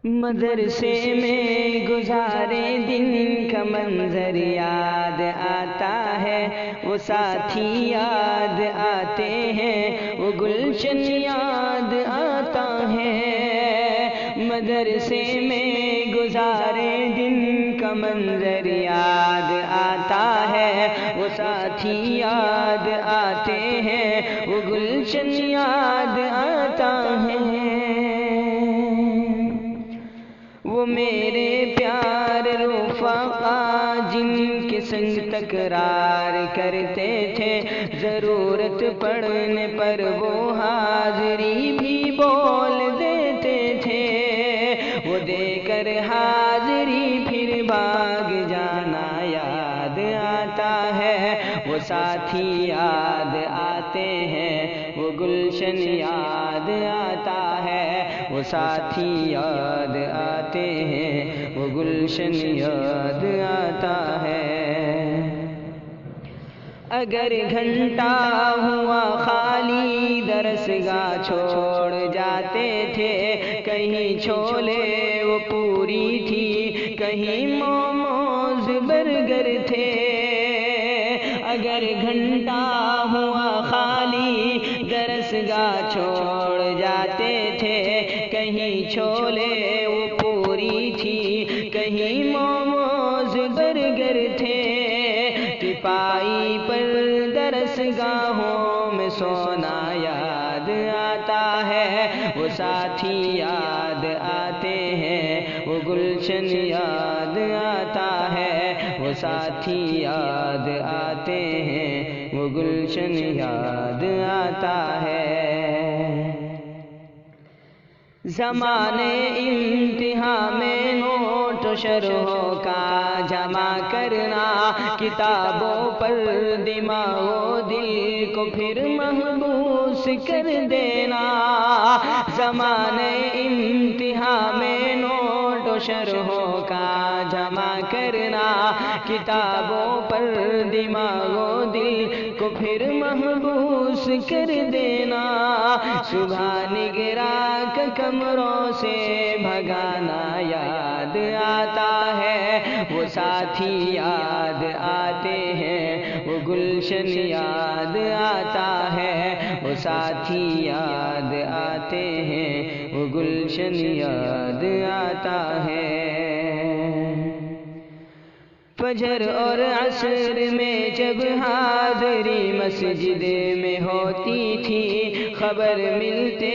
مدرسے میں گزارے دن کا منظر یاد آتا ہے، وہ ساتھی یاد آتے ہیں، وہ گلشن یاد آتا ہے۔ مدرسے میں گزارے دن کا منظر یاد آتا ہے، وہ ساتھی یاد آتے ہیں، وہ گلشن یاد آتا ہے۔ وہ میرے پیار رفقا جن کے سنگ تکرار کرتے تھے، ضرورت پڑنے پر وہ حاضری بھی بول دیتے تھے۔ وہ دے کر حاضری پھر بھاگ جانا یاد آتا ہے، وہ ساتھی یاد آتے ہیں، وہ گلشن یاد آتا ہے، وہ ساتھی یاد آتے ہیں، وہ گلشن یاد آتا ہے۔ اگر گھنٹہ ہوا خالی درسگاہ چھوڑ جاتے تھے، کہیں چھولے وہ پوری تھی، کہیں موموز برگر تھے۔ اگر گھنٹہ ہوا خالی درسگاہ چھوڑ جاتے تھے، کہیں چھولے وہ پوری تھی، کہیں موموز برگر تھے۔ تپائی پر درسگاہوں میں سونا یاد آتا ہے، وہ ساتھی یاد آتے ہیں، وہ گلشن یاد آتا ہے، وہ ساتھی یاد آتے ہیں، وہ گلشن یاد آتا ہے۔ زمانے امتحان میں نوٹ و شرحوں کا جمع کرنا، کتابوں پر دماغ و دل کو پھر محبوس کر دینا۔ زمانے امتحان میں نوٹ و شرحوں کا جمع کرنا، کتابوں پر دماغ و دل کو پھر محبوس کر دینا۔ صبح نگراں کا کمروں سے بھگانا یاد آتا ہے، وہ ساتھی یاد آتے ہیں، وہ گلشن یاد آتا ہے، وہ ساتھی یاد آتے ہیں، وہ گلشن یاد آتا ہے۔ فجر اور عصر میں جب حاضری مسجد میں ہوتی تھی، خبر ملتے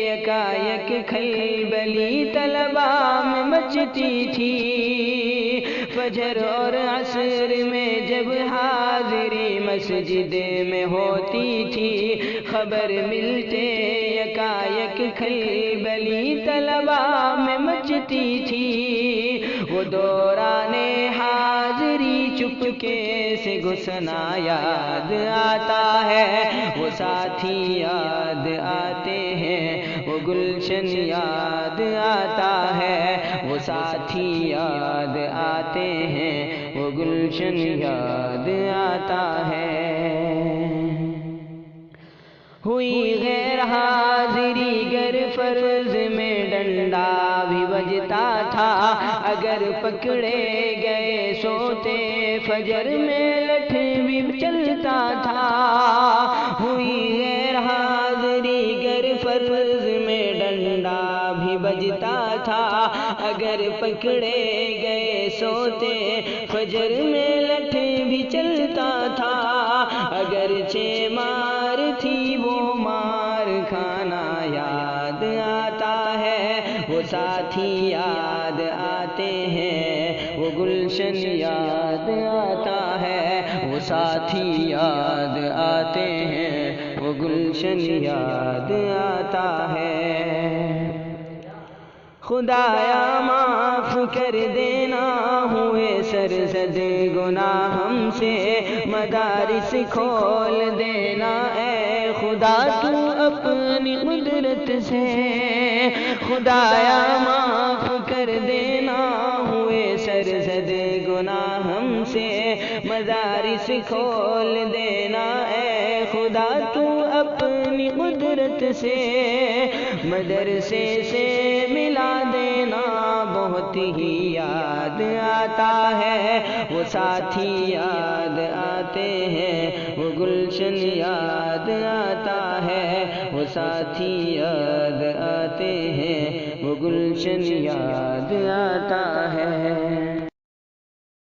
یکایک کھلبلی طلبا میں مچتی تھی۔ فجر اور عصر میں جب حاضری مسجد میں ہوتی تھی، خبر ملتے یکایک کھلبلی طلبا میں مچتی تھی۔ وہ دوران حاضری چپکے سے گھسنا یاد آتا ہے، وہ ساتھی یاد آتے ہیں، وہ گلشن یاد آتا ہے، وہ ساتھی یاد آتے ہیں، وہ گلشن یاد آتا ہے۔ ہوئی غیر حاضری گر فرض میں ڈنڈا بھی بجتا تھا، اگر پکڑے گئے سوتے فجر میں لٹھ بھی چلتا تھا۔ ہوئی غیر حاضری گر فرض میں ڈنڈا بھی بجتا تھا، اگر پکڑے گئے سوتے فجر میں لٹھ بھی چلتا تھا۔ اگرچہ مار تھی وہ مار کھانا یاد آتا ہے، وہ ساتھی یاد آتے ہیں، وہ گلشن یاد آتا ہے، وہ ساتھی یاد آتے ہیں، وہ گلشن یاد آتا ہے۔ خدایا معاف کر دینا، ہوئے سرزد گناہ ہم سے، مدارس کھول دینا اے خدا تو اپنی قدرت سے۔ خدایا معاف کر دینا، ہوئے سرزد گناہ ہم سے، مدارس کھول دینا اے خدا تو اپنی قدرت سے۔ مدرسے سے ملا دینا وقت ہی یاد آتا ہے، وہ ساتھی یاد آتے ہیں، وہ گلشن یاد آتا ہے، وہ ساتھی یاد آتے ہیں، وہ گلشن یاد آتا ہے۔